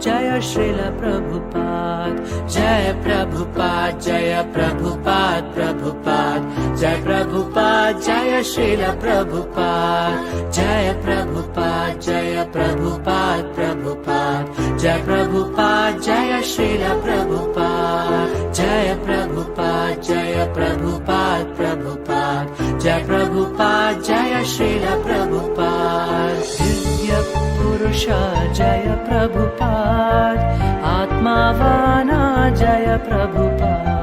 जय Srila Prabhupada, Jai Prabhupada, Jaya Prabhupada, Prabhupada, Jai Prabhupada, Jaya Srila Prabhupada, Jaya Prabhupada, Jaya Prabhupada, Prabhupada, Jai Prabhupada, Jaya Srila Prabhupada, Jaya Prabhupada, Jaya Prabhupada, Prabhupada, Jai Prabhupada, Jaya Srila Prabhupada. Divya Purusha Jaya Prabhupada, Atmavana Jaya Prabhupada,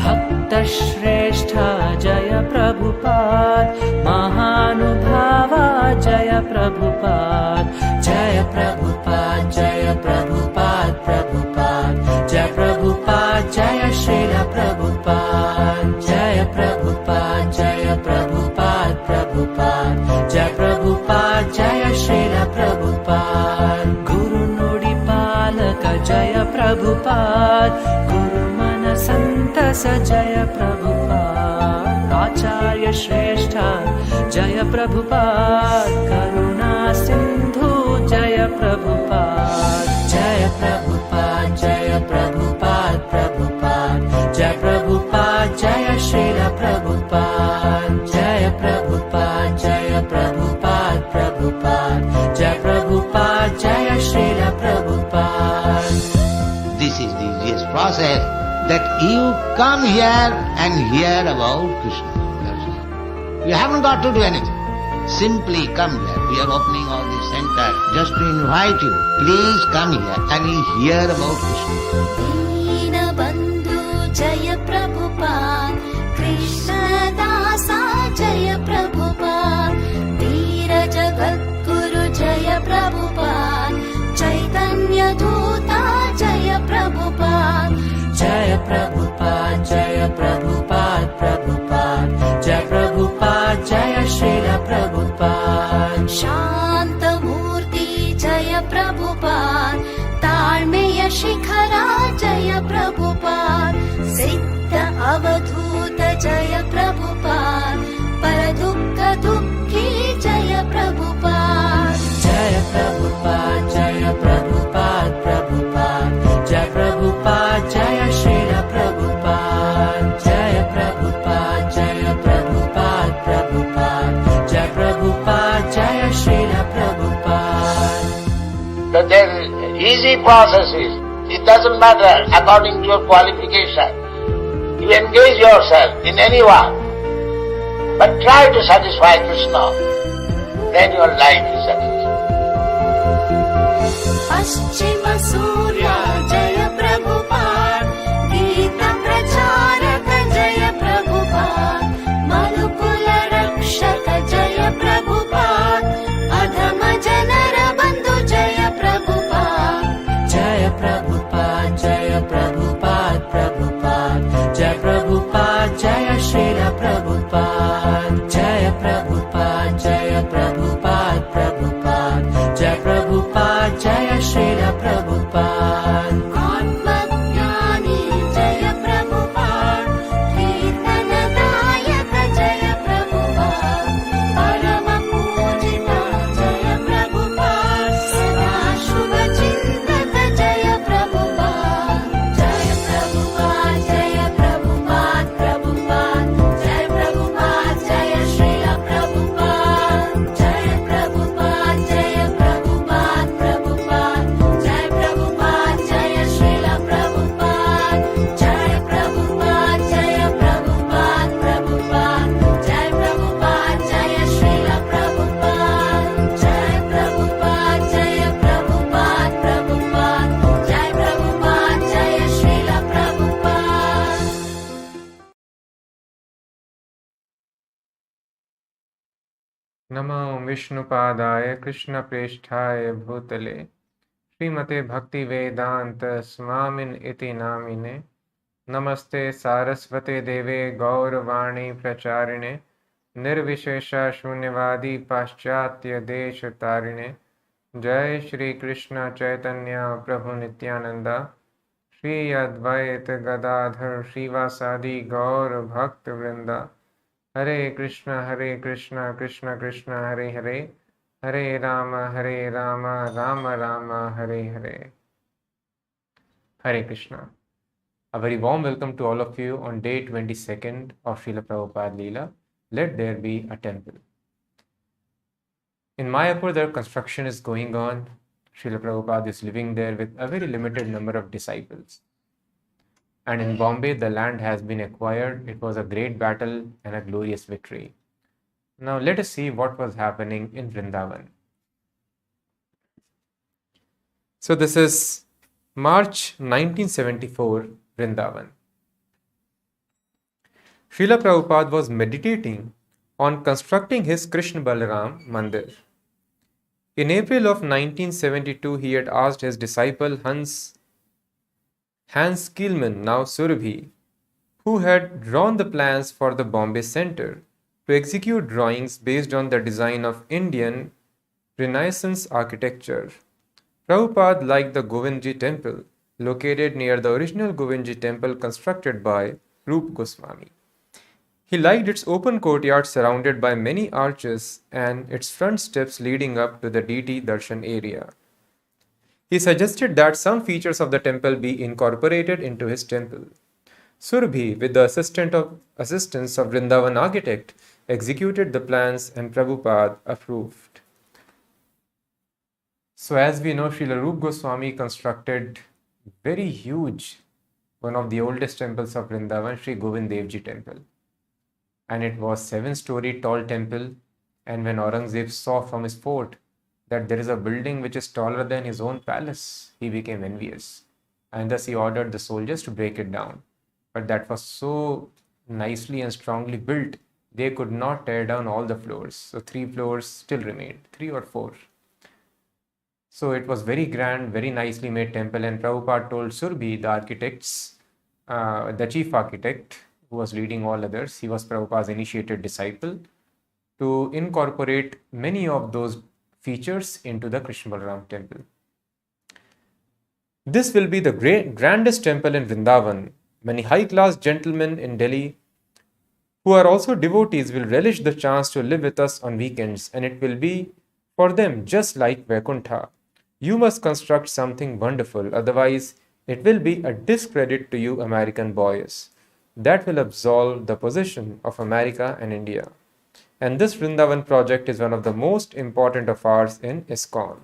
Bhakta Shrestha Jaya Prabhupada, Mahanubhava Jaya Prabhupada, Jaya Prabhupada, Jaya Prabhupada, Prabhupada, Jaya Prabhupada, Jaya Srila Prabhupada, Jaya Prabhupada, Jaya Prabhupada, Prabhupada, Jaya Prabhupada, Jaya Srila Prabhupada. Guru Nudi Palaka Jaya Prabhupada, Guru Mana Santasa Jaya Prabhupada, Acharya Shrestha Jaya Prabhupada, Karuna Sindhu Jaya Prabhupada, Jaya Prabhupada, Jaya Prabhupada, Prabhupada, Jaya Prabhupada, Jaya Srila Prabhupada, Jaya Prabhupada, Jaya Prabhupada, Prabhupada, Jaya Prabhupada, Jaya Srila Prabhupada. This is the easiest process, that you come here and hear about Krishna. That's all. You haven't got to do anything. Simply come here. We are opening all the center just to invite you. Please come here and hear about Krishna. Deenabandhu Jaya Prabhupada, Krishna Dasa Jaya Prabhupada, Veera Jagat Guru Jaya Prabhupada, Chaitanya Dutta Jaya Prabhupada, Jaya Prabhupada, Jaya Prabhupada, Prabhupada, Jaya Prabhupada, Jaya Srila Prabhupada. Shanta Murti Jaya Prabhupada, Talmeya Shikhara Jaya Prabhupada, Siddha Avadhuta Jaya Prabhupada, Paradukka Dukhi Jaya Prabhupada. Jaya Prabhupada, Jaya Prabhupada, Prabhupada, Jaya Prabhupada, Jaya Srila Prabhupada, Jaya Prabhupada, Jaya Prabhupada, Prabhupada, Jaya Prabhupada, Jaya Srila Prabhupada. So there is easy processes. It doesn't matter according to your qualification. You engage yourself in anyone, but try to satisfy Krishna. Then your life is successful. Paschima Surya Jaya Prabhupada, Gita Pracharaka Jaya Prabhupada, Madhukula Rakshaka Jaya Prabhupada, Adhama Janara Bandhu Jaya Prabhupada. Jaya Prabhupada, Jaya Prabhupada, Prabhupada, Jaya Prabhupada, Jaya Srila Prabhupada, Jaya Prabhupada, Jaya Prabhupada, Prabhupada, Jaya Prabhupada, Jaya Srila Prabhupada. Atmajnani Jaya Prabhupada, Kirtanadayaka Jaya Prabhupada, Parama Pujita Jaya Prabhupada, Sada Shubha Chintaka Jaya Prabhupada, Jaya Prabhupada, Jaya Prabhupada, Prabhupada, Jaya Prabhupada, Jaya Srila Prabhupada, Jaya Prabhupada, Jaya Prabhupada, Prabhupada, Jaya Prabhupada, Jaya Srila Prabhupada, Jaya Prabhupada, Jaya Prabhupada, Prabhupada, Jaya Prabhupada, Jaya Srila Prabhupada, Jaya Prabhupada, Jaya Prabhupada, Prabhupada, Jaya Prabhupada, Jaya Srila Prabhupada. नमो विष्णुपादाय कृष्णप्रेष्ठाय भूतले श्रीमते भक्तिवेदांत स्वामिन इति नामिने नमस्ते सारस्वते देवे गौरवाणी प्रचारिणे निर्विशेषा शून्यवादी पाश्चात्य देश तारिणे जय श्री कृष्ण चैतन्य प्रभु नित्यानंदा श्री अद्वैत गदाधर श्रीवासादि गौर भक्त वृंदा हरे Krishna Krishna Krishna Hare Hare Ram Ram Ram Hare Hare. Hare Krishna. A very warm welcome to all of you on day 22nd of Srila Prabhupada Lila. Let there be a temple. In Mayapur, the construction is going on. Srila Prabhupada is living there with a very limited number of disciples. And in Bombay, the land has been acquired. It was a great battle and a glorious victory. Now let us see what was happening in Vrindavan. So this is March 1974, Vrindavan. Srila Prabhupada was meditating on constructing his Krishna Balaram Mandir. In April of 1972, he had asked his disciple Hans Kielman, now Surabhi, who had drawn the plans for the Bombay Center, to execute drawings based on the design of Indian Renaissance architecture. Prabhupada liked the Govindji temple, located near the original Govindji temple constructed by Rup Goswami. He liked its open courtyard surrounded by many arches and its front steps leading up to the deity darshan area. He suggested that some features of the temple be incorporated into his temple. Surabhi, with the assistance of Vrindavan architect, executed the plans and Prabhupada approved. So as we know, Srila Rup Goswami constructed very huge, one of the oldest temples of Vrindavan, Sri Govind Dev Ji temple. And it was 7-story tall temple. And when Aurangzeb saw from his fort that there is a building which is taller than his own palace, he became envious. And thus he ordered the soldiers to break it down. But that was so nicely and strongly built, they could not tear down all the floors. So 3 floors still remained, 3 or 4. So it was very grand, very nicely made temple. And Prabhupada told Surabhi, the architects, the chief architect, who was leading all others, he was Prabhupada's initiated disciple, to incorporate many of those features into the Krishna Balaram temple. This will be the grandest temple in Vrindavan. Many high-class gentlemen in Delhi who are also devotees will relish the chance to live with us on weekends, and it will be for them just like Vaikuntha. You must construct something wonderful, otherwise it will be a discredit to you American boys. That will absolve the position of America and India. And this Vrindavan project is one of the most important of ours in ISKCON.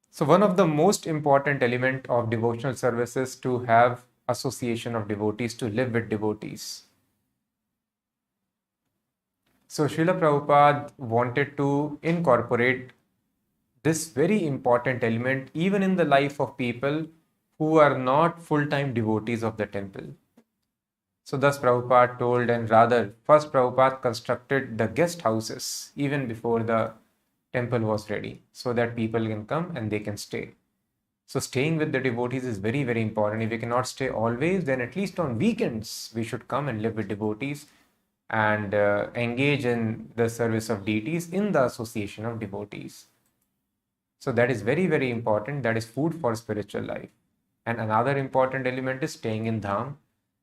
So one of the most important element of devotional services to have association of devotees, to live with devotees. So Srila Prabhupada wanted to incorporate this very important element even in the life of people who are not full-time devotees of the temple. So thus Prabhupada told, and rather first Prabhupada constructed the guest houses even before the temple was ready, so that people can come and they can stay. So staying with the devotees is very, very important. If we cannot stay always, then at least on weekends we should come and live with devotees and engage in the service of deities in the association of devotees. So that is very, very important. That is food for spiritual life. And another important element is staying in Dham.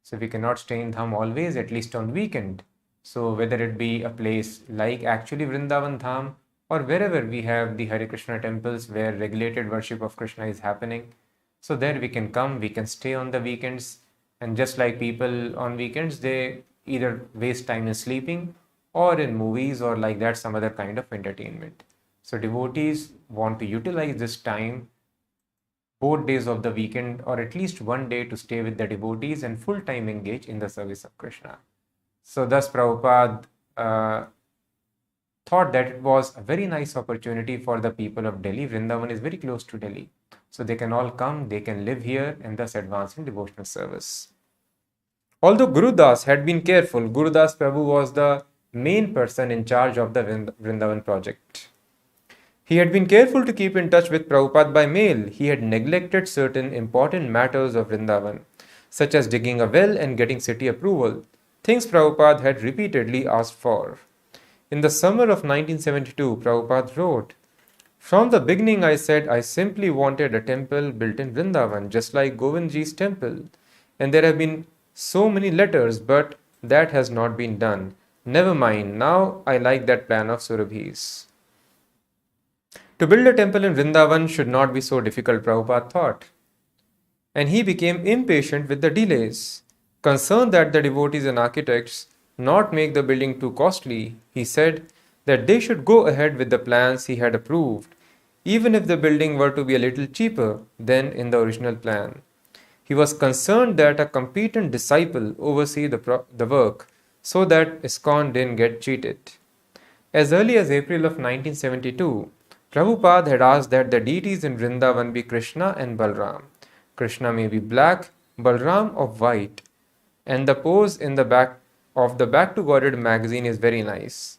So we cannot stay in Dham always, at least on weekend. So whether it be a place like actually Vrindavan Dham, or wherever we have the Hare Krishna temples where regulated worship of Krishna is happening. So there we can come, we can stay on the weekends. And just like people on weekends, they either waste time in sleeping or in movies or like that, some other kind of entertainment. So devotees want to utilize this time, both days of the weekend or at least one day, to stay with the devotees and full time engage in the service of Krishna. So thus Prabhupada thought that it was a very nice opportunity for the people of Delhi. Vrindavan is very close to Delhi. So they can all come, they can live here and thus advance in devotional service. Although Guru Das had been careful, Guru Das Prabhu was the main person in charge of the Vrindavan project. He had been careful to keep in touch with Prabhupada by mail. He had neglected certain important matters of Vrindavan, such as digging a well and getting city approval, things Prabhupada had repeatedly asked for. In the summer of 1972, Prabhupada wrote, "From the beginning I said I simply wanted a temple built in Vrindavan, just like Govindji's temple. And there have been so many letters, but that has not been done. Never mind, now I like that plan of Surabhi's." To build a temple in Vrindavan should not be so difficult, Prabhupada thought. and he became impatient with the delays. Concerned that the devotees and architects not make the building too costly, he said that they should go ahead with the plans he had approved, even if the building were to be a little cheaper than in the original plan. He was concerned that a competent disciple oversee the work so that ISKCON didn't get cheated. As early as April of 1972, Prabhupada had asked that the deities in Vrindavan be Krishna and Balram. Krishna may be black, Balram of white, and the pose in the back of the Back to Godhead magazine is very nice.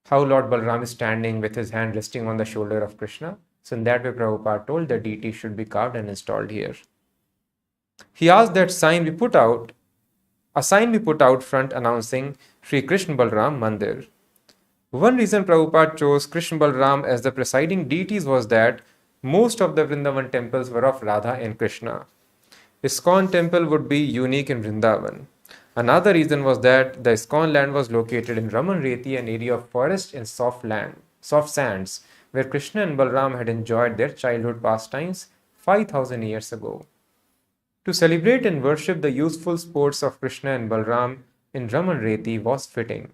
How Lord Balram is standing with his hand resting on the shoulder of Krishna. So in that way, Prabhupada told the deity should be carved and installed here. He asked that a sign be put out front announcing Sri Krishna Balram Mandir. One reason Prabhupada chose Krishna Balram as the presiding deities was that most of the Vrindavan temples were of Radha and Krishna. ISKCON temple would be unique in Vrindavan. Another reason was that the ISKCON land was located in Raman Reti, an area of forest and soft sands, where Krishna and Balram had enjoyed their childhood pastimes 5,000 years ago. To celebrate and worship the youthful sports of Krishna and Balram in Raman Reti was fitting.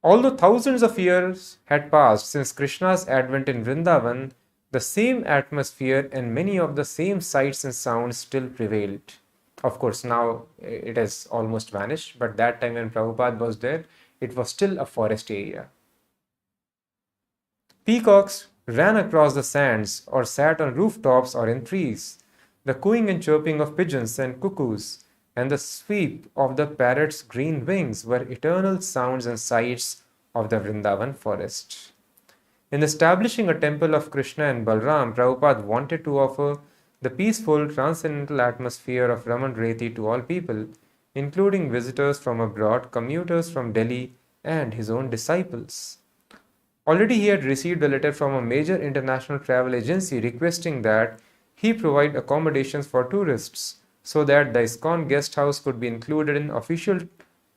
Although thousands of years had passed since Krishna's advent in Vrindavan, the same atmosphere and many of the same sights and sounds still prevailed. Of course, now it has almost vanished, but that time when Prabhupada was there, it was still a forest area. Peacocks ran across the sands or sat on rooftops or in trees. The cooing and chirping of pigeons and cuckoos and the sweep of the parrot's green wings were eternal sounds and sights of the Vrindavan forest. In establishing a temple of Krishna and Balram, Prabhupada wanted to offer the peaceful, transcendental atmosphere of Raman Reti to all people, including visitors from abroad, commuters from Delhi, and his own disciples. Already he had received a letter from a major international travel agency requesting that he provide accommodations for tourists so that the ISKCON guest house could be included in official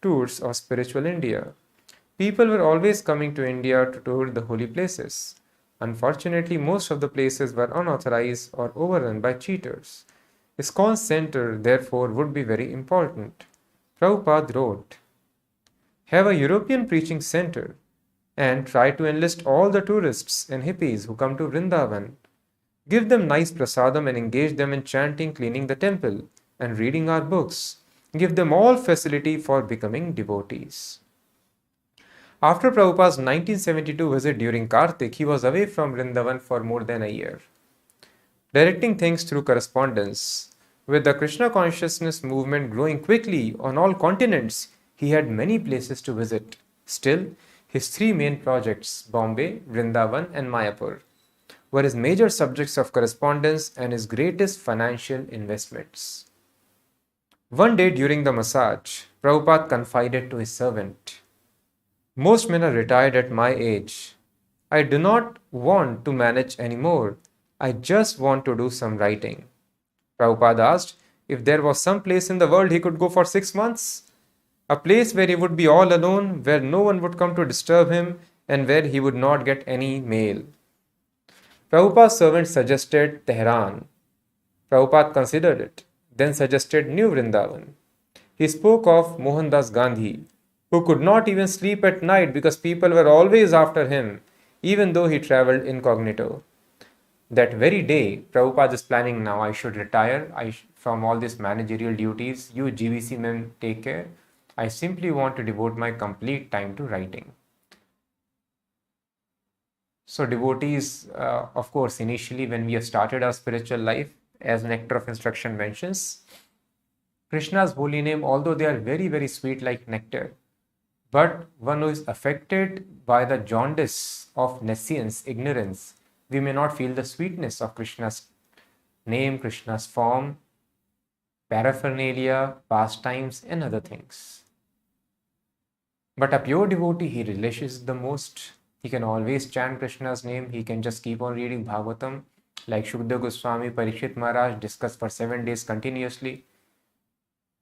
tours of spiritual India. People were always coming to India to tour the holy places. Unfortunately, most of the places were unauthorized or overrun by cheaters. ISKCON center, therefore, would be very important. Prabhupada wrote, "Have a European preaching center and try to enlist all the tourists and hippies who come to Vrindavan. Give them nice prasadam and engage them in chanting, cleaning the temple, and reading our books. Give them all facility for becoming devotees." After Prabhupada's 1972 visit during Kartik, he was away from Vrindavan for more than a year, directing things through correspondence. With the Krishna consciousness movement growing quickly on all continents, he had many places to visit. Still, his three main projects, Bombay, Vrindavan, and Mayapur, were his major subjects of correspondence and his greatest financial investments. One day during the massage, Prabhupada confided to his servant, "Most men are retired at my age. I do not want to manage anymore. I just want to do some writing." Prabhupada asked if there was some place in the world he could go for 6 months, a place where he would be all alone, where no one would come to disturb him, and where he would not get any mail. Prabhupada's servant suggested Tehran. Prabhupada considered it, then suggested New Vrindavan. He spoke of Mohandas Gandhi, who could not even sleep at night because people were always after him, even though he traveled incognito. That very day, Prabhupada is planning, now I should retire from all these managerial duties. You GVC men take care. I simply want to devote my complete time to writing. So devotees, of course, initially when we have started our spiritual life, as Nectar of Instruction mentions, Krishna's holy name, although they are very, very sweet like nectar, but one who is affected by the jaundice of nescience, ignorance, we may not feel the sweetness of Krishna's name, Krishna's form, paraphernalia, pastimes, and other things. But a pure devotee, he relishes the most. He can always chant Krishna's name. He can just keep on reading Bhagavatam, like Shukdev Goswami, Parikshit Maharaj discussed for 7 days continuously.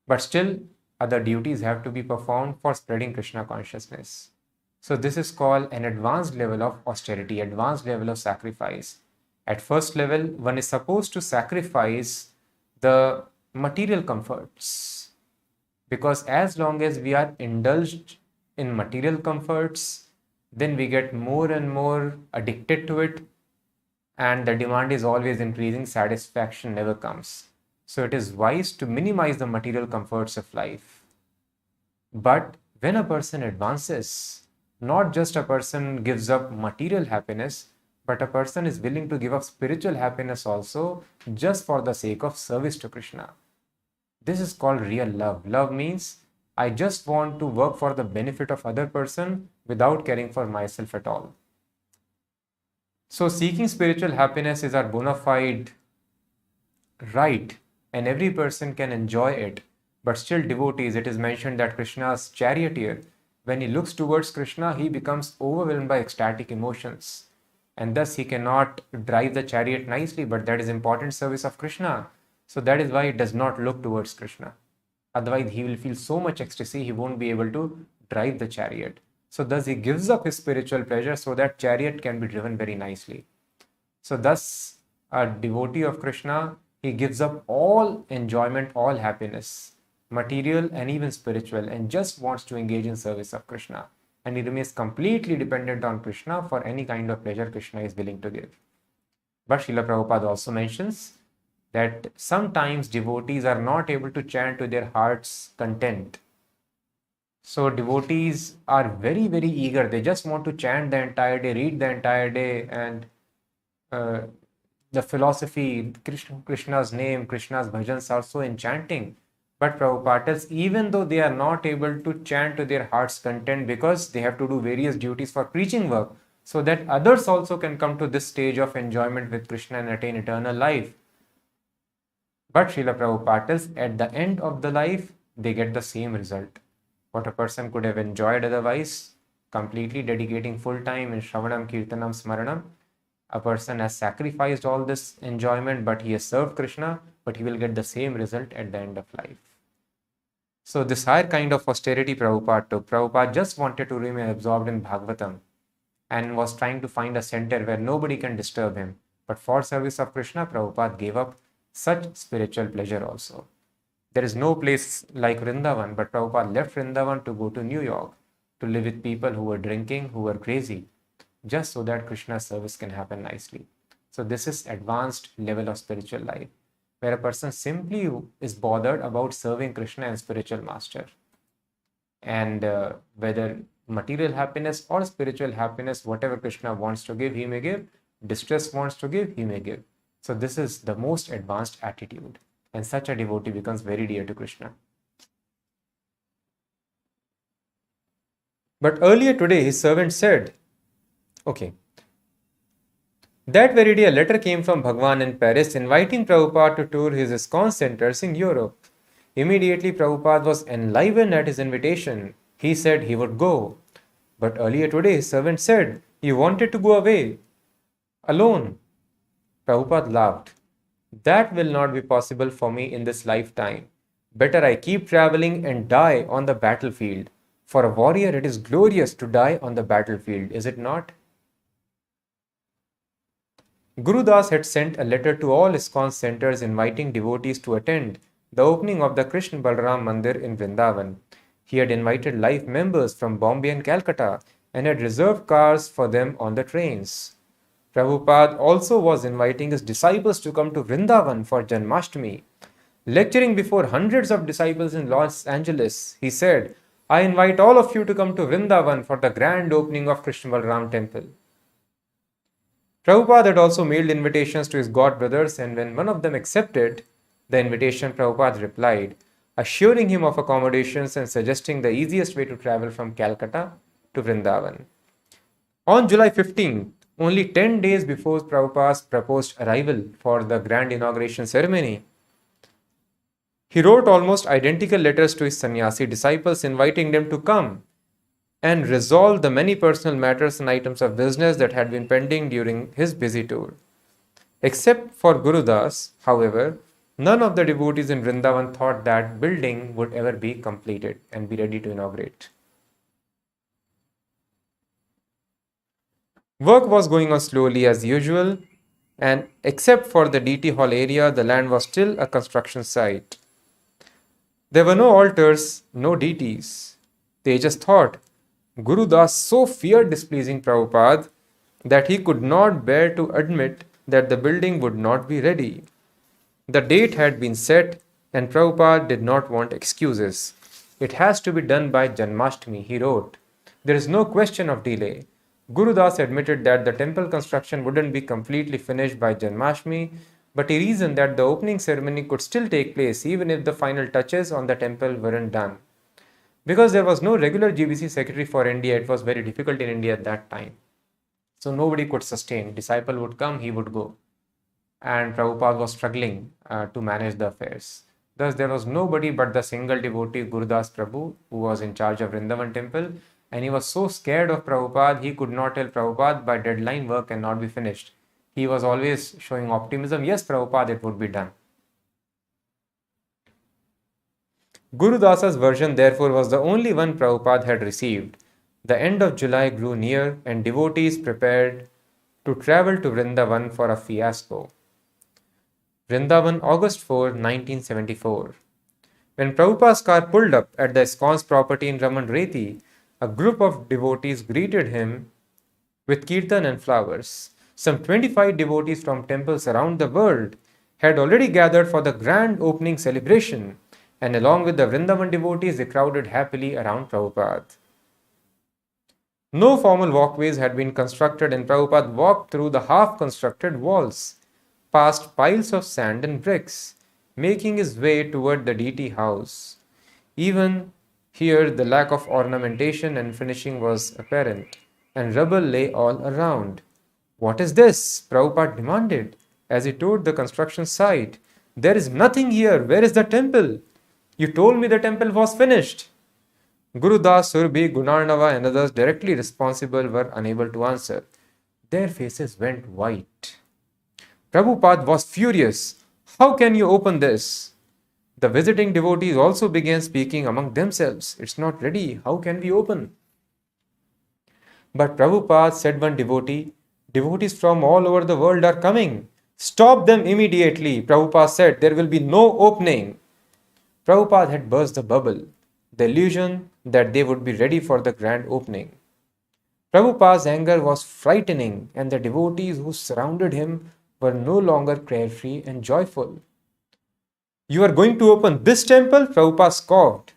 But still, other duties have to be performed for spreading Krishna consciousness. So this is called an advanced level of austerity, advanced level of sacrifice. At first level, one is supposed to sacrifice the material comforts, because as long as we are indulged in material comforts, then we get more and more addicted to it, and the demand is always increasing, satisfaction never comes. So it is wise to minimize the material comforts of life. But when a person advances, not just a person gives up material happiness, but a person is willing to give up spiritual happiness also, just for the sake of service to Krishna. This is called real love. Love means I just want to work for the benefit of other person without caring for myself at all. So seeking spiritual happiness is our bona fide right, and every person can enjoy it. But still, devotees, it is mentioned that Krishna's charioteer, when he looks towards Krishna, he becomes overwhelmed by ecstatic emotions. And thus he cannot drive the chariot nicely, but that is important service of Krishna. So that is why he does not look towards Krishna. Otherwise, he will feel so much ecstasy, he won't be able to drive the chariot. So thus he gives up his spiritual pleasure so that chariot can be driven very nicely. So thus, a devotee of Krishna, he gives up all enjoyment, all happiness, material and even spiritual, and just wants to engage in service of Krishna. And he remains completely dependent on Krishna for any kind of pleasure Krishna is willing to give. But Srila Prabhupada also mentions that sometimes devotees are not able to chant to their heart's content. So devotees are very, very eager. They just want to chant the entire day, read the entire day, and the philosophy, Krishna's name, Krishna's bhajans are so enchanting. But Prabhupada tells, even though they are not able to chant to their heart's content because they have to do various duties for preaching work, so that others also can come to this stage of enjoyment with Krishna and attain eternal life. But Srila Prabhupada tells, at the end of the life, they get the same result. What a person could have enjoyed otherwise, completely dedicating full time in Shravanam, Kirtanam, Smaranam, a person has sacrificed all this enjoyment, but he has served Krishna, but he will get the same result at the end of life. So this higher kind of austerity Prabhupada took. Prabhupada just wanted to remain absorbed in Bhagavatam and was trying to find a center where nobody can disturb him. But for service of Krishna, Prabhupada gave up such spiritual pleasure also. There is no place like Vrindavan, but Prabhupada left Vrindavan to go to New York to live with people who were drinking, who were crazy, just so that Krishna's service can happen nicely. So this is advanced level of spiritual life, where a person simply is bothered about serving Krishna and spiritual master. And whether material happiness or spiritual happiness, whatever Krishna wants to give, he may give. Distress wants to give, he may give. So this is the most advanced attitude. And such a devotee becomes very dear to Krishna. But earlier today, his servant said, okay, that very day a letter came from Bhagwan in Paris inviting Prabhupada to tour his ISKCON centers in Europe. Immediately Prabhupada was enlivened at his invitation. He said he would go. But earlier today his servant said he wanted to go away alone. Prabhupada laughed. That will not be possible for me in this lifetime. Better I keep traveling and die on the battlefield. For a warrior it is glorious to die on the battlefield, is it not? Guru Das had sent a letter to all ISKCON centers inviting devotees to attend the opening of the Krishna Balram Mandir in Vrindavan. He had invited life members from Bombay and Calcutta and had reserved cars for them on the trains. Prabhupada also was inviting his disciples to come to Vrindavan for Janmashtami. Lecturing before hundreds of disciples in Los Angeles, he said, I invite all of you to come to Vrindavan for the grand opening of Krishna Balram temple. Prabhupada had also mailed invitations to his god brothers, and when one of them accepted the invitation, Prabhupada replied, assuring him of accommodations and suggesting the easiest way to travel from Calcutta to Vrindavan. On July 15th, only 10 days before Prabhupada's proposed arrival for the grand inauguration ceremony, he wrote almost identical letters to his sannyasi disciples inviting them to come and resolve the many personal matters and items of business that had been pending during his busy tour. Except for Guru Das, however, none of the devotees in Vrindavan thought that building would ever be completed and be ready to inaugurate. Work was going on slowly as usual, and except for the DT hall area, the land was still a construction site. There were no altars, no DTs. They just thought. Guru Das so feared displeasing Prabhupada that he could not bear to admit that the building would not be ready. The date had been set, and Prabhupada did not want excuses. It has to be done by Janmashtami, he wrote. There is no question of delay. Guru Das admitted that the temple construction wouldn't be completely finished by Janmashtami, but he reasoned that the opening ceremony could still take place even if the final touches on the temple weren't done. Because there was no regular GBC secretary for India, it was very difficult in India at that time. So nobody could sustain. Disciple would come, he would go. And Prabhupada was struggling to manage the affairs. Thus, there was nobody but the single devotee Gurudas Prabhu who was in charge of Vrindavan temple, and he was so scared of Prabhupada, he could not tell Prabhupada by deadline work cannot be finished. He was always showing optimism, yes, Prabhupada, it would be done. Guru Dasa's version, therefore, was the only one Prabhupada had received. The end of July grew near, and devotees prepared to travel to Vrindavan for a fiasco. Vrindavan, August 4, 1974. When Prabhupada's car pulled up at the ISKCON's property in Raman Reti, a group of devotees greeted him with kirtan and flowers. Some 25 devotees from temples around the world had already gathered for the grand opening celebration, and along with the Vrindavan devotees, they crowded happily around Prabhupada. No formal walkways had been constructed, and Prabhupada walked through the half-constructed walls, past piles of sand and bricks, making his way toward the DT house. Even here, the lack of ornamentation and finishing was apparent, and rubble lay all around. What is this? Prabhupada demanded as he toured the construction site. There is nothing here. Where is the temple? You told me the temple was finished. Guru Das, Surbhi, Gunarnava, and others directly responsible were unable to answer. Their faces went white. Prabhupada was furious. How can you open this? The visiting devotees also began speaking among themselves. It's not ready. How can we open? But Prabhupada, said one devotee, devotees from all over the world are coming. Stop them immediately. Prabhupada said, there will be no opening. Prabhupada had burst the bubble, the illusion that they would be ready for the grand opening. Prabhupada's anger was frightening, and the devotees who surrounded him were no longer carefree and joyful. You are going to open this temple? Prabhupada scoffed.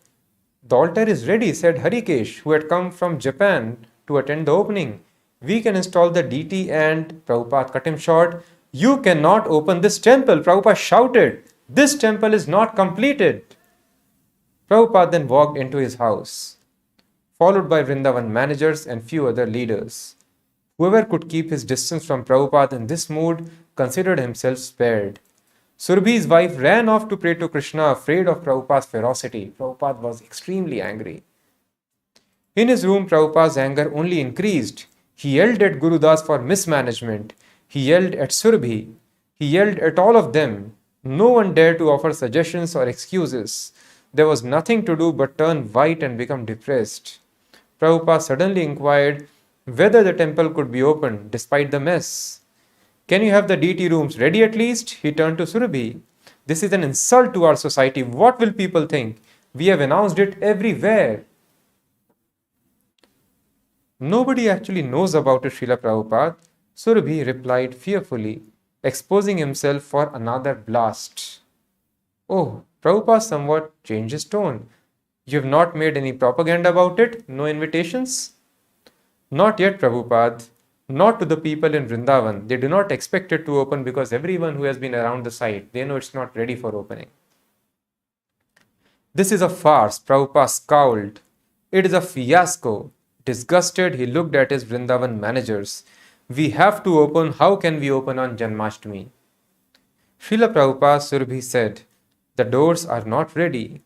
The altar is ready, said Harikesh, who had come from Japan to attend the opening. We can install the DT, and Prabhupada cut him short. You cannot open this temple, Prabhupada shouted. This temple is not completed. Prabhupada then walked into his house, followed by Vrindavan managers and few other leaders. Whoever could keep his distance from Prabhupada in this mood considered himself spared. Surbhi's wife ran off to pray to Krishna, afraid of Prabhupada's ferocity. Prabhupada was extremely angry. In his room, Prabhupada's anger only increased. He yelled at Guru Das for mismanagement. He yelled at Surbhi. He yelled at all of them. No one dared to offer suggestions or excuses. There was nothing to do but turn white and become depressed. Prabhupada suddenly inquired whether the temple could be opened despite the mess. Can you have the DT rooms ready at least? He turned to Surabhi. This is an insult to our society. What will people think? We have announced it everywhere. Nobody actually knows about it, Srila Prabhupada. Surabhi replied fearfully, exposing himself for another blast. Oh, Prabhupada somewhat changed his tone. You have not made any propaganda about it? No invitations? Not yet, Prabhupada. Not to the people in Vrindavan. They do not expect it to open because everyone who has been around the site, they know it's not ready for opening. This is a farce, Prabhupada scowled. It is a fiasco. Disgusted, he looked at his Vrindavan managers. We have to open. How can we open on Janmashtami? Srila Prabhupada Surbhi said, the doors are not ready.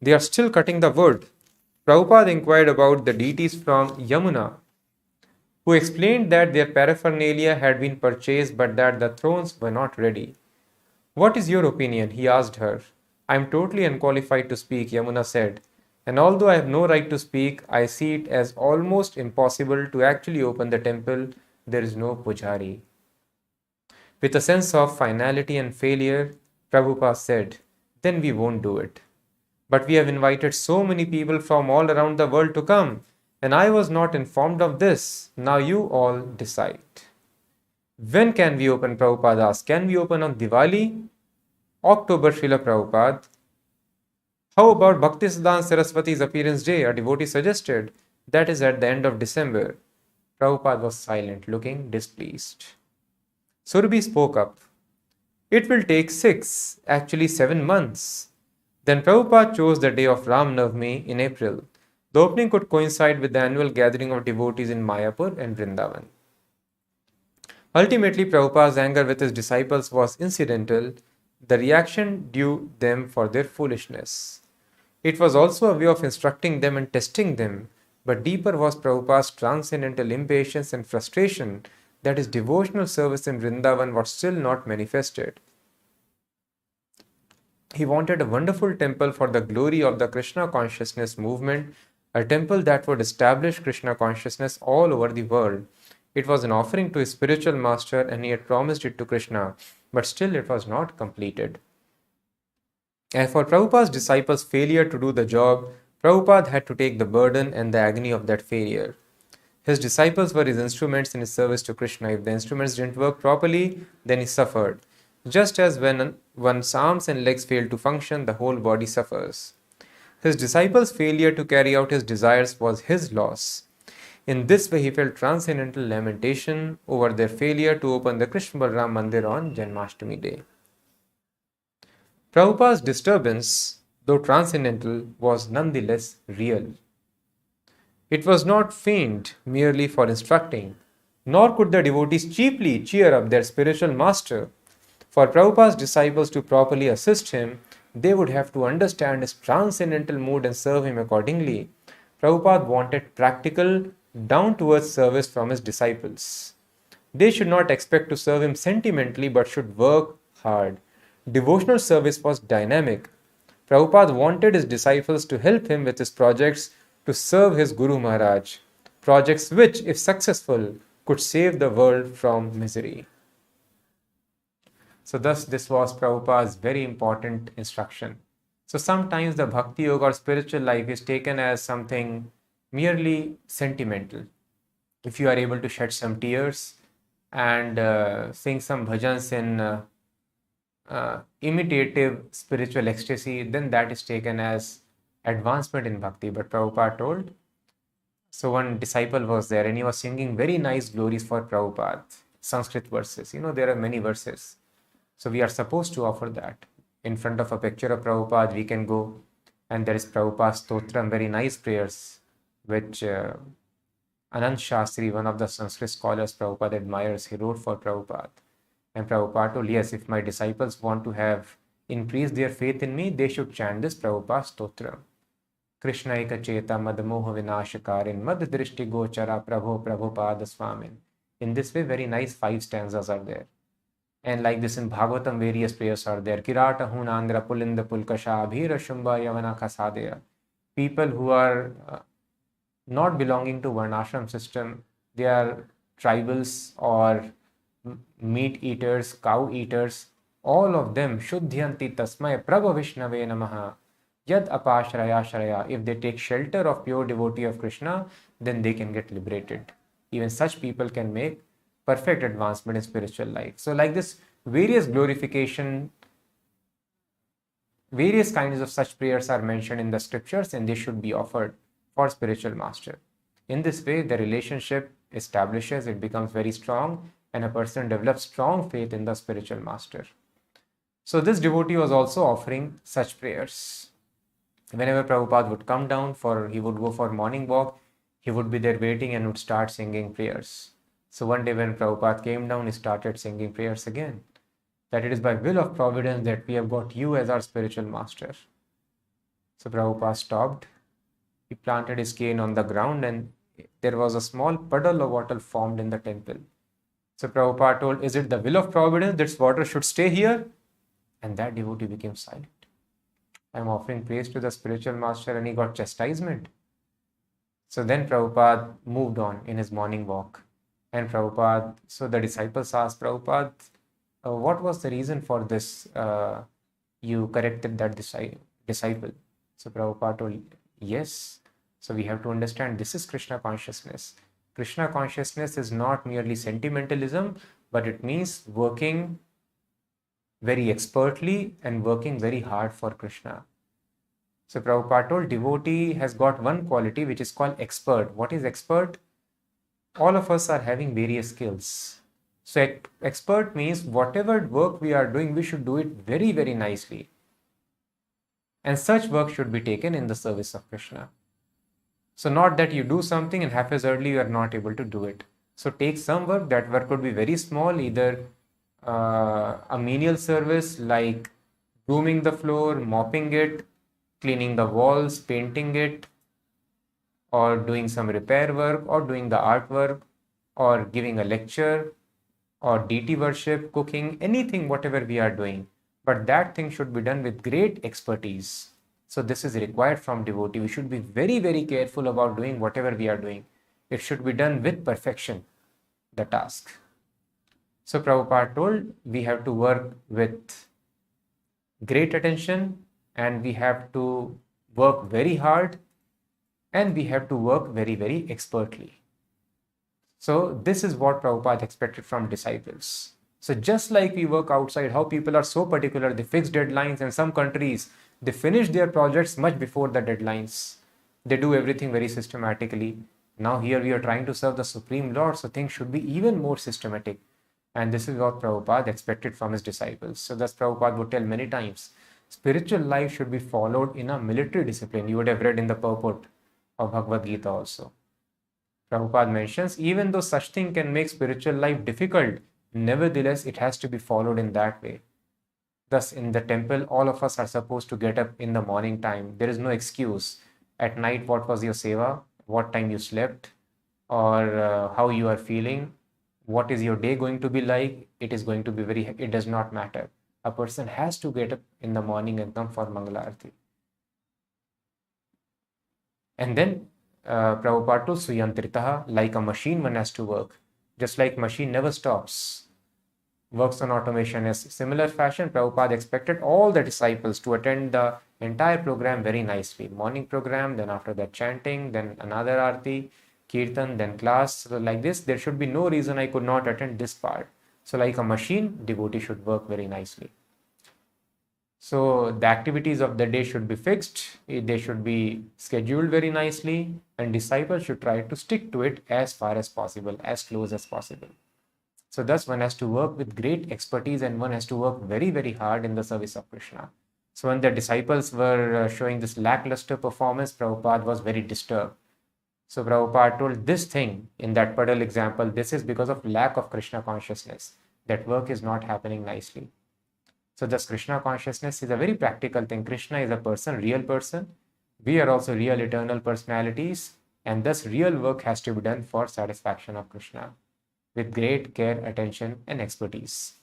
They are still cutting the wood. Prabhupada inquired about the deities from Yamuna, who explained that their paraphernalia had been purchased but that the thrones were not ready. What is your opinion? He asked her. I am totally unqualified to speak, Yamuna said. And although I have no right to speak, I see it as almost impossible to actually open the temple. There is no pujari. With a sense of finality and failure, Prabhupada said, then we won't do it. But we have invited so many people from all around the world to come, and I was not informed of this. Now you all decide. When can we open? Prabhupada asked. Can we open on Diwali? October, Srila Prabhupada. How about Bhaktisiddhanta Saraswati's appearance day? A devotee suggested. That is at the end of December. Prabhupada was silent, looking displeased. Surabhi spoke up. It will take 6, actually 7 months. Then Prabhupada chose the day of Ram Navami in April. The opening could coincide with the annual gathering of devotees in Mayapur and Vrindavan. Ultimately, Prabhupada's anger with his disciples was incidental, the reaction due them for their foolishness. It was also a way of instructing them and testing them, but deeper was Prabhupada's transcendental impatience and frustration that his devotional service in Vrindavan was still not manifested. He wanted a wonderful temple for the glory of the Krishna consciousness movement, a temple that would establish Krishna consciousness all over the world. It was an offering to his spiritual master and he had promised it to Krishna, but still it was not completed. And for Prabhupada's disciples' failure to do the job, Prabhupada had to take the burden and the agony of that failure. His disciples were his instruments in his service to Krishna. If the instruments didn't work properly, then he suffered. Just as when one's arms and legs fail to function, the whole body suffers. His disciples' failure to carry out his desires was his loss. In this way, he felt transcendental lamentation over their failure to open the Krishna Balram Mandir on Janmashtami day. Prabhupada's disturbance, though transcendental, was nonetheless real. It was not feigned merely for instructing, nor could the devotees cheaply cheer up their spiritual master. For Prabhupada's disciples to properly assist him, they would have to understand his transcendental mood and serve him accordingly. Prabhupada wanted practical, down-to-earth service from his disciples. They should not expect to serve him sentimentally but should work hard. Devotional service was dynamic. Prabhupada wanted his disciples to help him with his projects to serve his Guru Maharaj, projects which, if successful, could save the world from misery. So thus this was Prabhupada's very important instruction. So sometimes the bhakti yoga or spiritual life is taken as something merely sentimental. If you are able to shed some tears and sing some bhajans in imitative spiritual ecstasy, then that is taken as advancement in bhakti. But Prabhupada told, so one disciple was there and he was singing very nice glories for Prabhupada, Sanskrit verses. There are many verses. So we are supposed to offer that. In front of a picture of Prabhupada, we can go and there is Prabhupada's Stotram, very nice prayers, which Anand Shastri, one of the Sanskrit scholars Prabhupada admires, he wrote for Prabhupada. And Prabhupada told, yes, if my disciples want to have increased their faith in me, they should chant this Prabhupada Stotram. Krishna eka cheta madmoha vinashakarin mad drishti gochara prabhu prabhupada swamin. In this way, very nice 5 stanzas are there. And like this in Bhagavatam, various prayers are there. Kirata hunandra pulinda pulkasha abhira shumba yavana kasadeya. People who are not belonging to Varnashram system, they are tribals or meat eaters, cow eaters, all of them, Shuddhyanti Tasmai Prabhu Vishnave Namaha Yad Apashraya Shraya. If they take shelter of pure devotee of Krishna, then they can get liberated. Even such people can make perfect advancement in spiritual life. So like this, various glorification, various kinds of such prayers are mentioned in the scriptures and they should be offered for spiritual master. In this way, the relationship establishes, it becomes very strong and a person develops strong faith in the spiritual master. So this devotee was also offering such prayers. Whenever Prabhupada would come down he would go for morning walk, he would be there waiting and would start singing prayers. So one day when Prabhupada came down, he started singing prayers again. That it is by will of providence that we have got you as our spiritual master. So Prabhupada stopped. He planted his cane on the ground and there was a small puddle of water formed in the temple. So Prabhupada told, is it the will of providence that water should stay here? And that devotee became silent. I am offering praise to the spiritual master and he got chastisement. So then Prabhupada moved on in his morning walk. And Prabhupada, so the disciples asked Prabhupada, what was the reason for this? You corrected that disciple. So Prabhupada told, yes. So we have to understand this is Krishna consciousness. Krishna consciousness is not merely sentimentalism, but it means working very expertly and working very hard for Krishna. So Prabhupada told devotee has got one quality which is called expert. What is expert? All of us are having various skills. So expert means whatever work we are doing, we should do it very, very nicely. And such work should be taken in the service of Krishna. So not that you do something and haphazardly you are not able to do it. So take some work. That work could be very small, either a menial service like brooming the floor, mopping it, cleaning the walls, painting it, or doing some repair work, or doing the artwork, or giving a lecture, or deity worship, cooking, anything, whatever we are doing. But that thing should be done with great expertise. So this is required from devotee. We should be very, very careful about doing whatever we are doing. It should be done with perfection, the task. So Prabhupada told we have to work with great attention, and we have to work very hard, and we have to work very, very expertly. So this is what Prabhupada expected from disciples. So just like we work outside, how people are so particular, they fix deadlines, and some countries, they finish their projects much before the deadlines. They do everything very systematically. Now here we are trying to serve the Supreme Lord, so things should be even more systematic. And this is what Prabhupada expected from his disciples. So thus Prabhupada would tell many times, spiritual life should be followed in a military discipline. You would have read in the purport of Bhagavad Gita also. Prabhupada mentions, even though such thing can make spiritual life difficult, nevertheless it has to be followed in that way. Thus in the temple, all of us are supposed to get up in the morning time. There is no excuse. At night, what was your seva? What time you slept? Or how you are feeling? What is your day going to be like? It is going to be it does not matter. A person has to get up in the morning and come for Mangala Arati. And then Prabhupada told Suyantritaha, like a machine, one has to work. Just like machine never stops, works on automation. In similar fashion, Prabhupada expected all the disciples to attend the entire program very nicely. Morning program, then after that chanting, then another arti, kirtan, then class. So like this, there should be no reason I could not attend this part. So like a machine, devotee should work very nicely. So the activities of the day should be fixed, they should be scheduled very nicely, and disciples should try to stick to it as far as possible, as close as possible. So thus one has to work with great expertise, and one has to work very, very hard in the service of Krishna. So when the disciples were showing this lackluster performance, Prabhupada was very disturbed. So Prabhupada told this thing in that puddle example, this is because of lack of Krishna consciousness. That work is not happening nicely. So thus Krishna consciousness is a very practical thing. Krishna is a person, real person. We are also real eternal personalities, and thus real work has to be done for satisfaction of Krishna with great care, attention, and expertise.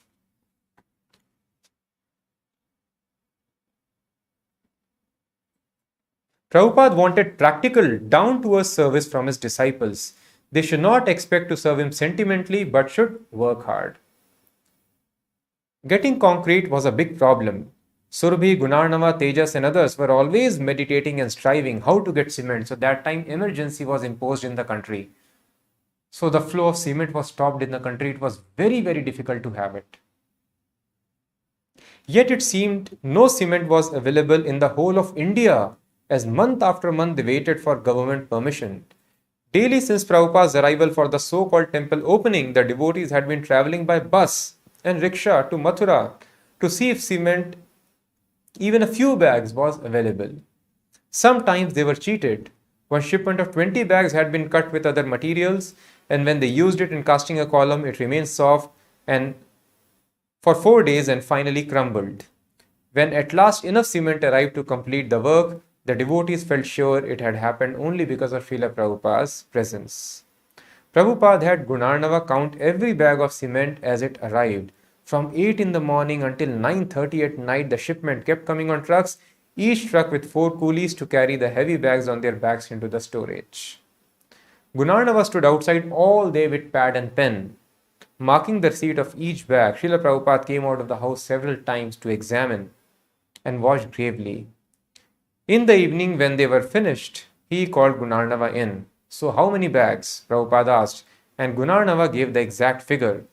Prabhupada wanted practical, down-to-earth service from his disciples. They should not expect to serve him sentimentally, but should work hard. Getting concrete was a big problem. Surabhi, Gunarnava, Tejas and others were always meditating and striving how to get cement. So that time emergency was imposed in the country. So the flow of cement was stopped in the country. It was very, very difficult to have it. Yet it seemed no cement was available in the whole of India, as month after month they waited for government permission. Daily since Prabhupada's arrival for the so-called temple opening, the devotees had been travelling by bus and rickshaw to Mathura to see if cement, even a few bags, was available. Sometimes they were cheated. One shipment of 20 bags had been cut with other materials, and when they used it in casting a column, it remained soft and for 4 days and finally crumbled. When at last enough cement arrived to complete the work, the devotees felt sure it had happened only because of Srila Prabhupada's presence. Prabhupada had Gunarnava count every bag of cement as it arrived. From 8 in the morning until 9:30 at night, the shipment kept coming on trucks, each truck with 4 coolies to carry the heavy bags on their backs into the storage. Gunarnava stood outside all day with pad and pen. Marking the receipt of each bag, Srila Prabhupada came out of the house several times to examine and watch gravely. In the evening, when they were finished, he called Gunarnava in. So, how many bags? Prabhupada asked, and Gunarnava gave the exact figure.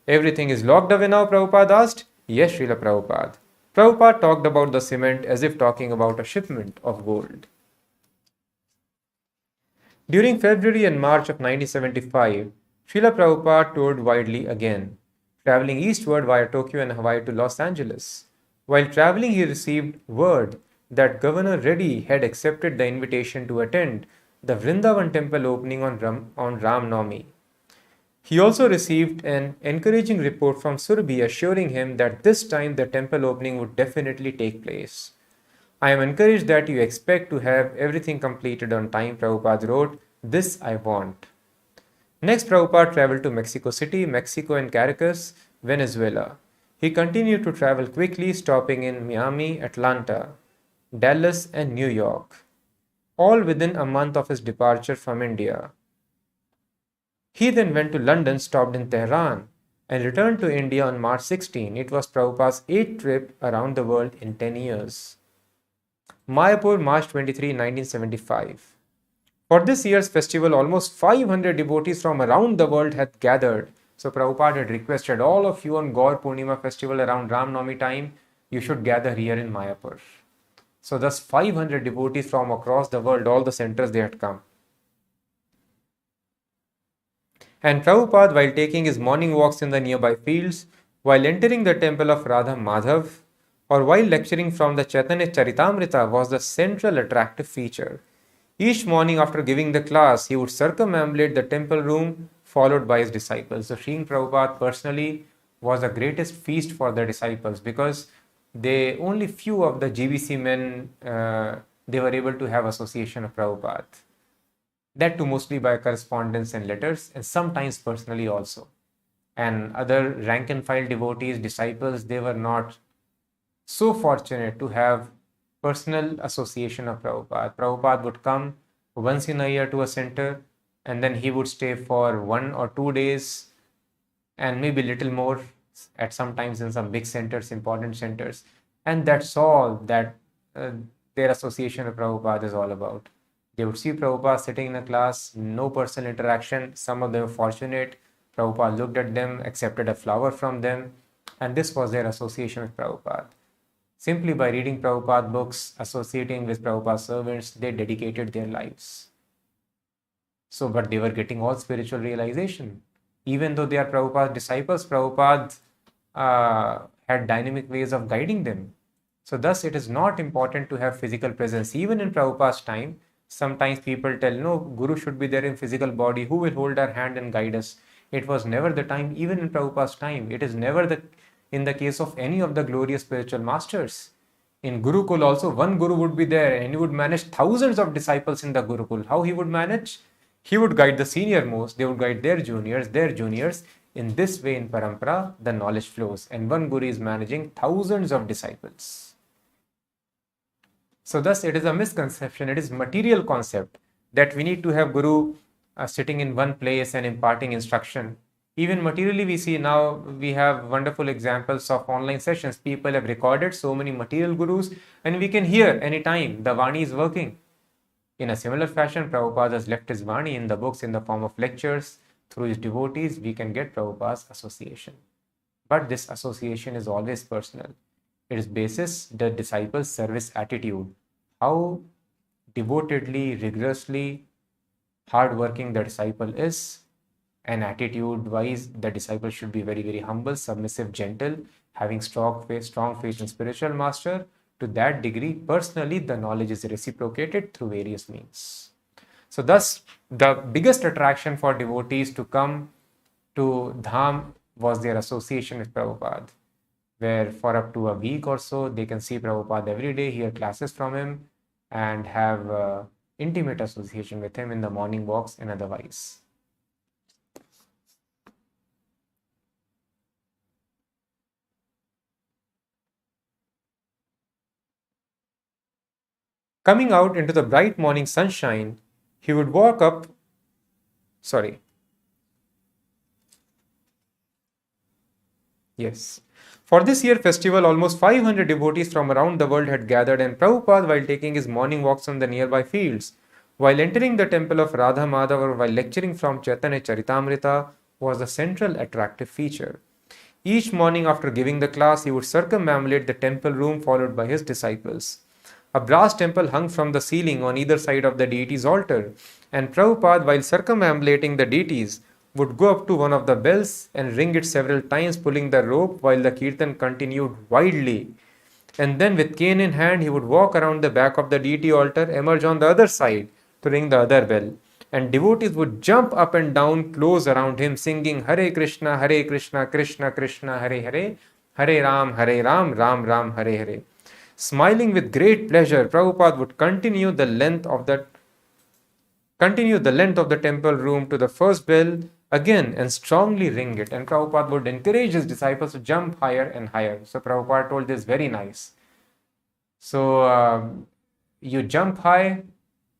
Everything is locked away now, Prabhupada asked. Yes, Srila Prabhupada. Prabhupada talked about the cement as if talking about a shipment of gold. During February and March of 1975, Srila Prabhupada toured widely again, traveling eastward via Tokyo and Hawaii to Los Angeles. While traveling, he received word that Governor Reddy had accepted the invitation to attend the Vrindavan temple opening on Ram Navami. He also received an encouraging report from Surabhi assuring him that this time the temple opening would definitely take place. I am encouraged that you expect to have everything completed on time, Prabhupada wrote. This I want. Next, Prabhupada traveled to Mexico City, Mexico, and Caracas, Venezuela. He continued to travel quickly, stopping in Miami, Atlanta, Dallas, and New York, all within a month of his departure from India. He then went to London, stopped in Tehran, and returned to India on March 16. It was Prabhupada's 8th trip around the world in 10 years. Mayapur, March 23, 1975. For this year's festival, almost 500 devotees from around the world had gathered. So Prabhupada had requested all of you on Gaur Purnima festival around Ram Navami time, you should gather here in Mayapur. So thus 500 devotees from across the world, all the centers they had come. And Prabhupada, while taking his morning walks in the nearby fields, while entering the temple of Radha Madhav, or while lecturing from the Chaitanya Charitamrita was the central attractive feature. Each morning after giving the class, he would circumambulate the temple room followed by his disciples. So Srila Prabhupada personally was the greatest feast for the disciples because they only few of the GBC men, they were able to have association of Prabhupada. That too mostly by correspondence and letters and sometimes personally also. And other rank and file devotees, disciples, they were not so fortunate to have personal association of Prabhupada. Prabhupada would come once in a year to a center and then he would stay for 1 or 2 days and maybe little more at sometimes in some big centers, important centers. And that's all that their association of Prabhupada is all about. They would see Prabhupada sitting in a class, no personal interaction. Some of them were fortunate. Prabhupada looked at them, accepted a flower from them, and this was their association with Prabhupada. Simply by reading Prabhupada books, associating with Prabhupada's servants, they dedicated their lives. So, but they were getting all spiritual realization. Even though they are Prabhupada's disciples, Prabhupada had dynamic ways of guiding them. So thus it is not important to have physical presence. Even in Prabhupada's time, sometimes people tell, no, Guru should be there in physical body. Who will hold our hand and guide us? It was never the time, even in Prabhupada's time. It is never in the case of any of the glorious spiritual masters. In Gurukul also, one Guru would be there and he would manage thousands of disciples in the Gurukul. How he would manage? He would guide the senior most, they would guide their juniors. In this way in Parampara, the knowledge flows and one Guru is managing thousands of disciples. So thus it is a misconception, it is material concept that we need to have Guru sitting in one place and imparting instruction. Even materially we see now, we have wonderful examples of online sessions. People have recorded so many material Gurus and we can hear anytime the Vani is working. In a similar fashion, Prabhupada has left his Vani in the books in the form of lectures. Through his devotees, we can get Prabhupada's association. But this association is always personal. It is basis the disciples' service attitude. How devotedly, rigorously, hardworking the disciple is, and attitude-wise, the disciple should be very, very humble, submissive, gentle, having strong faith in spiritual master. To that degree, personally, the knowledge is reciprocated through various means. So thus, the biggest attraction for devotees to come to Dham was their association with Prabhupada, where for up to a week or so, they can see Prabhupada every day, hear classes from him, and have intimate association with him in the morning walks and otherwise. Coming out into the bright morning sunshine, he would walk up, Yes. For this year festival, almost 500 devotees from around the world had gathered, and Prabhupada, while taking his morning walks on the nearby fields, while entering the temple of Radha Madhava, or while lecturing from Chaitanya Charitamrita, was a central attractive feature. Each morning after giving the class, he would circumambulate the temple room followed by his disciples. A brass temple hung from the ceiling on either side of the deity's altar, and Prabhupada, while circumambulating the deities, would go up to one of the bells and ring it several times, pulling the rope while the kirtan continued wildly. And then, with cane in hand, he would walk around the back of the deity altar, emerge on the other side to ring the other bell. And devotees would jump up and down close around him, singing Hare Krishna, Krishna Krishna, Hare Hare, Hare Ram, Ram Ram, Hare Hare. Smiling with great pleasure, Prabhupada would continue the length of the temple room to the first bell again and strongly ring it. And Prabhupada would encourage his disciples to jump higher and higher. So Prabhupada told this very nice. So you jump high,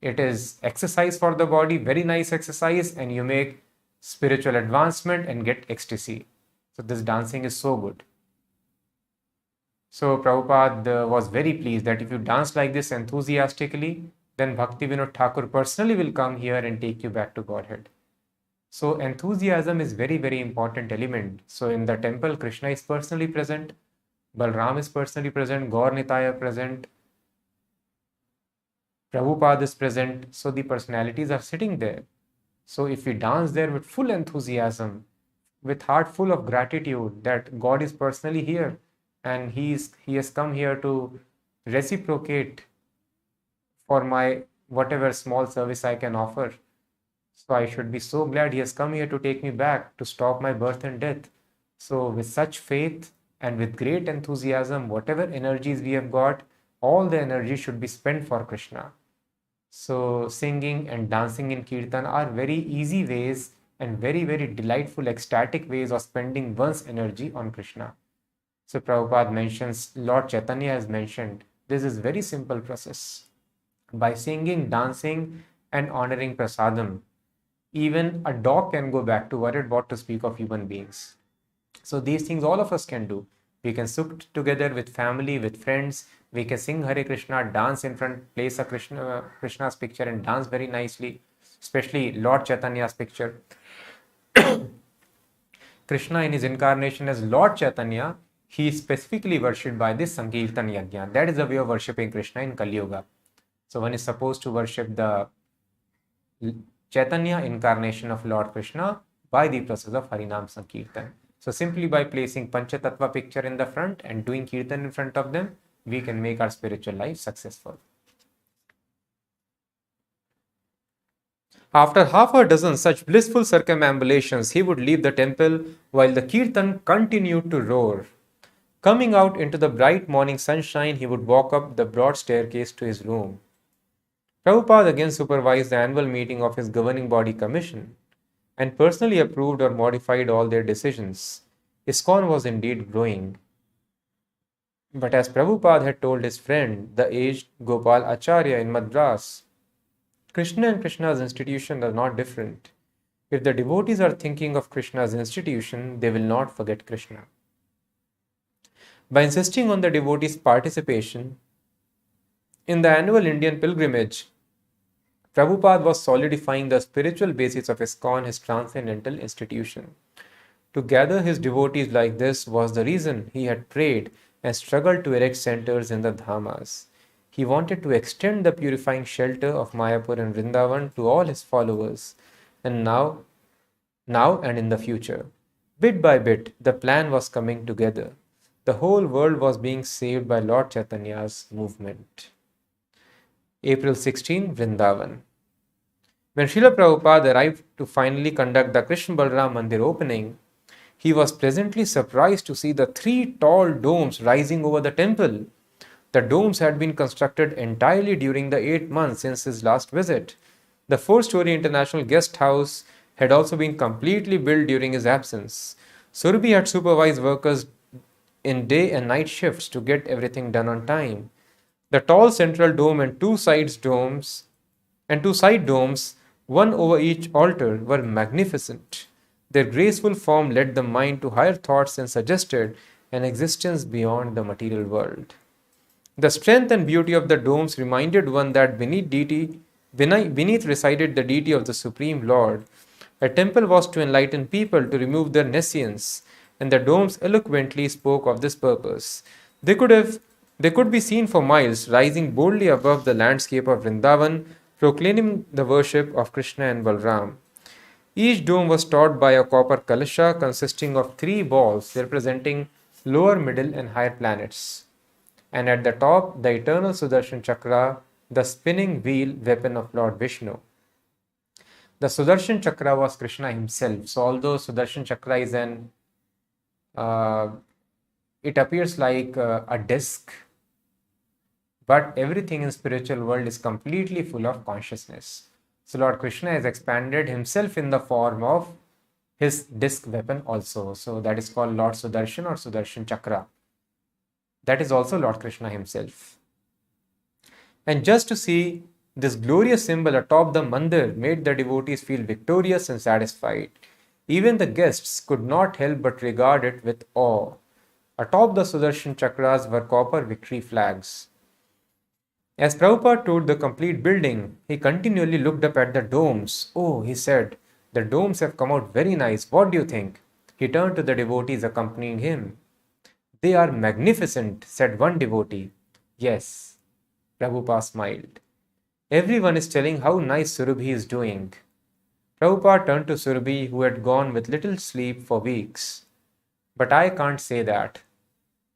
it is exercise for the body, very nice exercise, and you make spiritual advancement and get ecstasy. So this dancing is so good. So Prabhupada was very pleased that if you dance like this enthusiastically, then Bhakti Vinod Thakur personally will come here and take you back to Godhead. So enthusiasm is very, very important element. So in the temple, Krishna is personally present, Balram is personally present, Gaur Nitaya present, Prabhupada is present. So the personalities are sitting there. So if we dance there with full enthusiasm, with heart full of gratitude that God is personally here and He has come here to reciprocate for my whatever small service I can offer. So I should be so glad He has come here to take me back, to stop my birth and death. So with such faith and with great enthusiasm, whatever energies we have got, all the energy should be spent for Krishna. So singing and dancing in Kirtan are very easy ways and very, very delightful, ecstatic ways of spending one's energy on Krishna. So Prabhupada mentions, Lord Chaitanya has mentioned, this is very simple process. By singing, dancing and honoring prasadam, even a dog can go back to worried, what to speak of human beings. So these things all of us can do. We can sit together with family, with friends. We can sing Hare Krishna, dance in front, place a Krishna's picture and dance very nicely, especially Lord Chaitanya's picture. Krishna in his incarnation as Lord Chaitanya, he is specifically worshipped by this Sankirtan Yajna. That is the way of worshipping Krishna in Kali Yuga. So one is supposed to worship the Chaitanya incarnation of Lord Krishna by the process of Harinam Sankirtan. So simply by placing Panchatattva picture in the front and doing Kirtan in front of them, we can make our spiritual life successful. After half a dozen such blissful circumambulations, he would leave the temple while the Kirtan continued to roar. Coming out into the bright morning sunshine, he would walk up the broad staircase to his room. Prabhupada again supervised the annual meeting of his governing body commission and personally approved or modified all their decisions. ISKCON was indeed growing. But as Prabhupada had told his friend, the aged Gopal Acharya in Madras, Krishna and Krishna's institution are not different. If the devotees are thinking of Krishna's institution, they will not forget Krishna. By insisting on the devotees' participation in the annual Indian pilgrimage, Prabhupada was solidifying the spiritual basis of ISKCON, his transcendental institution. To gather his devotees like this was the reason he had prayed and struggled to erect centers in the Dhamas. He wanted to extend the purifying shelter of Mayapur and Vrindavan to all his followers, and now and in the future. Bit by bit, the plan was coming together. The whole world was being saved by Lord Chaitanya's movement. April 16, Vrindavan. When Srila Prabhupada arrived to finally conduct the Krishna Balram Mandir opening, he was pleasantly surprised to see the 3 tall domes rising over the temple. The domes had been constructed entirely during the 8 months since his last visit. The 4-story international guest house had also been completely built during his absence. Surabhi had supervised workers in day and night shifts to get everything done on time. The tall central dome and 2 side domes, one over each altar, were magnificent. Their graceful form led the mind to higher thoughts and suggested an existence beyond the material world. The strength and beauty of the domes reminded one that beneath resided the deity of the Supreme Lord. A temple was to enlighten people to remove their nescience, and the domes eloquently spoke of this purpose. They could be seen for miles, rising boldly above the landscape of Vrindavan, proclaiming the worship of Krishna and Balram. Each dome was topped by a copper kalasha consisting of three balls representing lower, middle, and higher planets. And at the top, the eternal Sudarshan Chakra, the spinning wheel weapon of Lord Vishnu. The Sudarshan Chakra was Krishna himself. So, although Sudarshan Chakra is it appears like a disc, but everything in spiritual world is completely full of consciousness. So Lord Krishna has expanded himself in the form of his disc weapon also. So that is called Lord Sudarshan or Sudarshan Chakra. That is also Lord Krishna himself. And just to see this glorious symbol atop the mandir made the devotees feel victorious and satisfied. Even the guests could not help but regard it with awe. Atop the Sudarshan Chakras were copper victory flags. As Prabhupada toured the complete building, he continually looked up at the domes. Oh, he said, the domes have come out very nice. What do you think? He turned to the devotees accompanying him. They are magnificent, said one devotee. Yes, Prabhupada smiled. Everyone is telling how nice Surabhi is doing. Prabhupada turned to Surabhi, who had gone with little sleep for weeks. But I can't say that.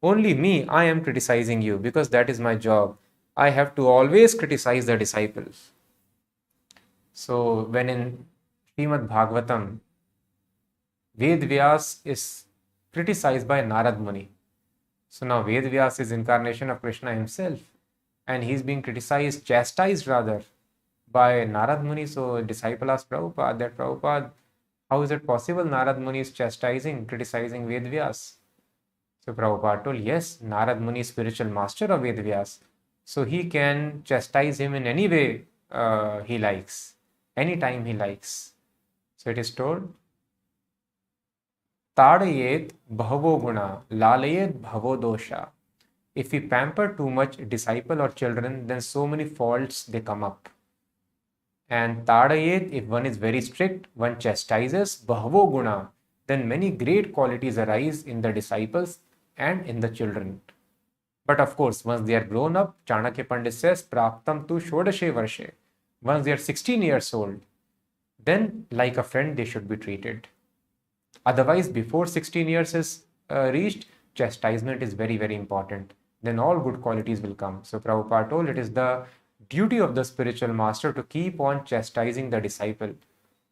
Only me, I am criticizing you because that is my job. I have to always criticize the disciples. So when in Srimad Bhagavatam, Ved Vyas is criticized by Narad Muni. So now Ved Vyas is incarnation of Krishna himself, and he's being criticized, chastised rather, by Narad Muni. So disciple asked Prabhupada that, Prabhupada, how is it possible Narad Muni is criticizing Ved Vyas? So Prabhupada told, yes, Narad Muni is spiritual master of Ved Vyas. So he can chastise him in any way he likes, anytime he likes. So it is told, Tadayet bhavo guna, lalayet bhavo dosha. If we pamper too much disciple or children, then so many faults they come up. And Tadayet, if one is very strict, one chastises, bhavo guna, then many great qualities arise in the disciples and in the children. But of course, once they are grown up, Chanakya Pandit says, Praptam tu shodashe varshe. Once they are 16 years old, then like a friend they should be treated. Otherwise, before 16 years is reached, chastisement is very, very important. Then all good qualities will come. So Prabhupada told it is the duty of the spiritual master to keep on chastising the disciple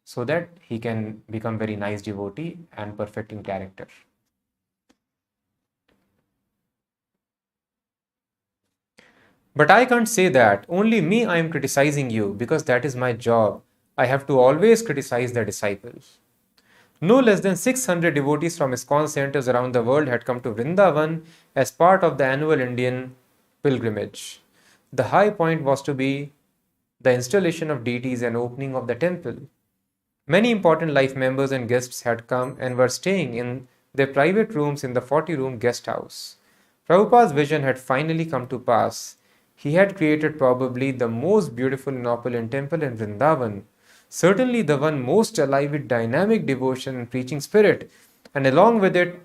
so that he can become very nice devotee and perfect in character. But I can't say that. Only me I am criticizing you because that is my job. I have to always criticize the disciples. No less than 600 devotees from ISKCON centers around the world had come to Vrindavan as part of the annual Indian pilgrimage. The high point was to be the installation of deities and opening of the temple. Many important life members and guests had come and were staying in their private rooms in the 40-room guest house. Prabhupada's vision had finally come to pass. He had created probably the most beautiful and opulent temple in Vrindavan, certainly the one most alive with dynamic devotion and preaching spirit, and along with it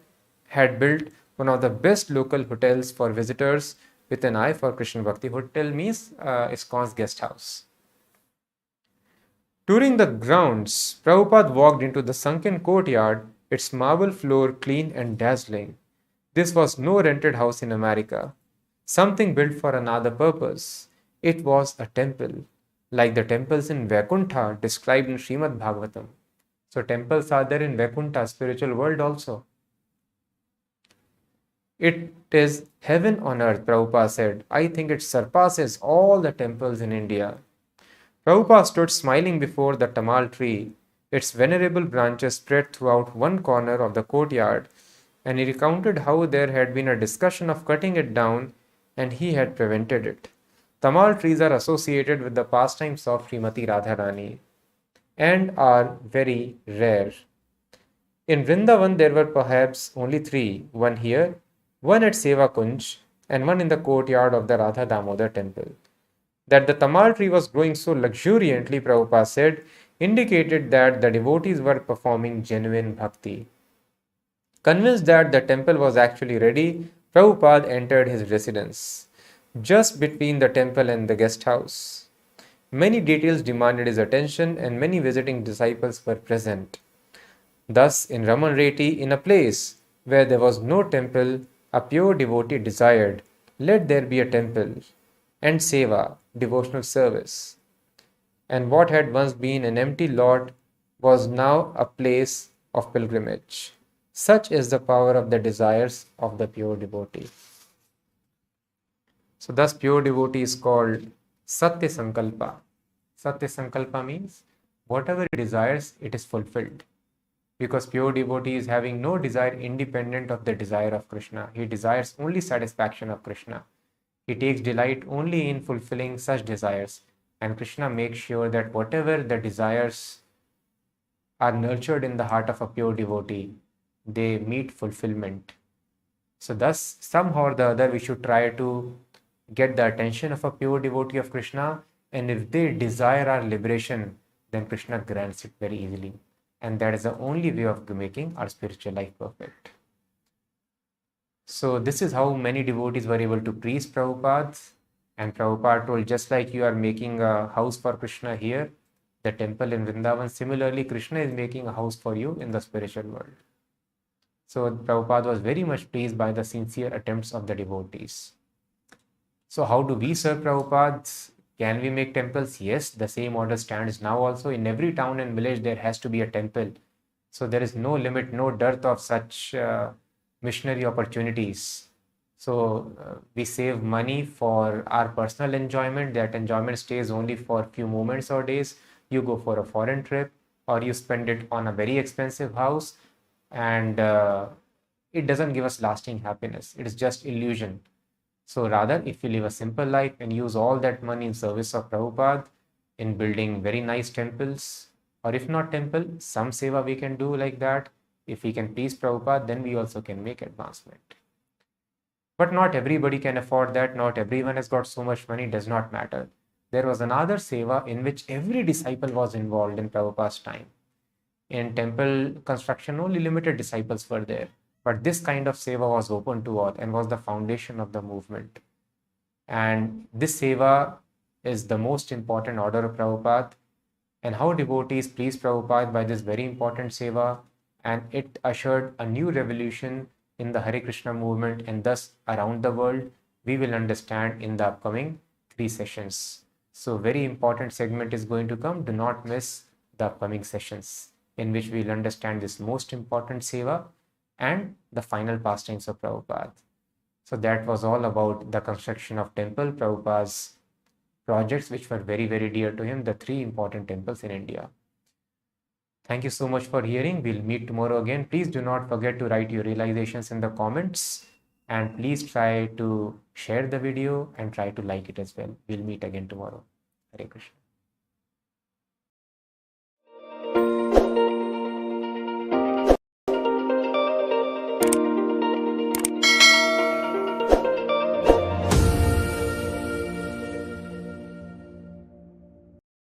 had built one of the best local hotels for visitors with an eye for Krishna Bhakti. Hotel means ISKCON's guest house. Touring the grounds, Prabhupada walked into the sunken courtyard, its marble floor clean and dazzling. This was no rented house in America. Something built for another purpose. It was a temple, like the temples in Vaikuntha described in Srimad Bhagavatam. So temples are there in Vaikuntha, spiritual world also. It is heaven on earth, Prabhupada said. I think it surpasses all the temples in India. Prabhupada stood smiling before the tamal tree. Its venerable branches spread throughout one corner of the courtyard, and he recounted how there had been a discussion of cutting it down and he had prevented it. Tamal trees are associated with the pastimes of Srimati Radharani and are very rare. In Vrindavan, there were perhaps only three, one here, one at Seva Kunj, and one in the courtyard of the Radha Damodar temple. That the tamal tree was growing so luxuriantly, Prabhupada said, indicated that the devotees were performing genuine bhakti. Convinced that the temple was actually ready, Prabhupada entered his residence, just between the temple and the guest house. Many details demanded his attention, and many visiting disciples were present. Thus, in Raman Reti, in a place where there was no temple, a pure devotee desired, let there be a temple, and seva, devotional service. And what had once been an empty lot was now a place of pilgrimage. Such is the power of the desires of the pure devotee. So, thus, pure devotee is called Satya Sankalpa. Satya Sankalpa means whatever he desires, it is fulfilled. Because pure devotee is having no desire independent of the desire of Krishna. He desires only satisfaction of Krishna. He takes delight only in fulfilling such desires. And Krishna makes sure that whatever the desires are nurtured in the heart of a pure devotee, they meet fulfillment. So thus, somehow or the other, we should try to get the attention of a pure devotee of Krishna. And if they desire our liberation, then Krishna grants it very easily. And that is the only way of making our spiritual life perfect. So this is how many devotees were able to please Prabhupada. And Prabhupada told, just like you are making a house for Krishna here, the temple in Vrindavan, similarly Krishna is making a house for you in the spiritual world. So Prabhupada was very much pleased by the sincere attempts of the devotees. So how do we serve Prabhupada? Can we make temples? Yes, the same order stands now also. In every town and village, there has to be a temple. So there is no limit, no dearth of such missionary opportunities. So we save money for our personal enjoyment. That enjoyment stays only for a few moments or days. You go for a foreign trip or you spend it on a very expensive house, and it doesn't give us lasting happiness. It is just illusion. So rather, if we live a simple life and use all that money in service of Prabhupada, in building very nice temples, or if not temple, some seva we can do like that. If we can please Prabhupada, then we also can make advancement. But not everybody can afford that. Not everyone has got so much money, does not matter. There was another seva in which every disciple was involved in Prabhupada's time. In temple construction, only limited disciples were there. But this kind of seva was open to all and was the foundation of the movement. And this seva is the most important order of Prabhupada. And how devotees please Prabhupada by this very important seva, and it ushered a new revolution in the Hare Krishna movement and thus around the world, we will understand in the upcoming 3 sessions. So very important segment is going to come. Do not miss the upcoming sessions in which we will understand this most important seva and the final pastimes of Prabhupada. So that was all about the construction of temple, Prabhupada's projects which were very, very dear to him, the 3 important temples in India. Thank you so much for hearing. We'll meet tomorrow again. Please do not forget to write your realizations in the comments, and please try to share the video and try to like it as well. We'll meet again tomorrow. Hare Krishna.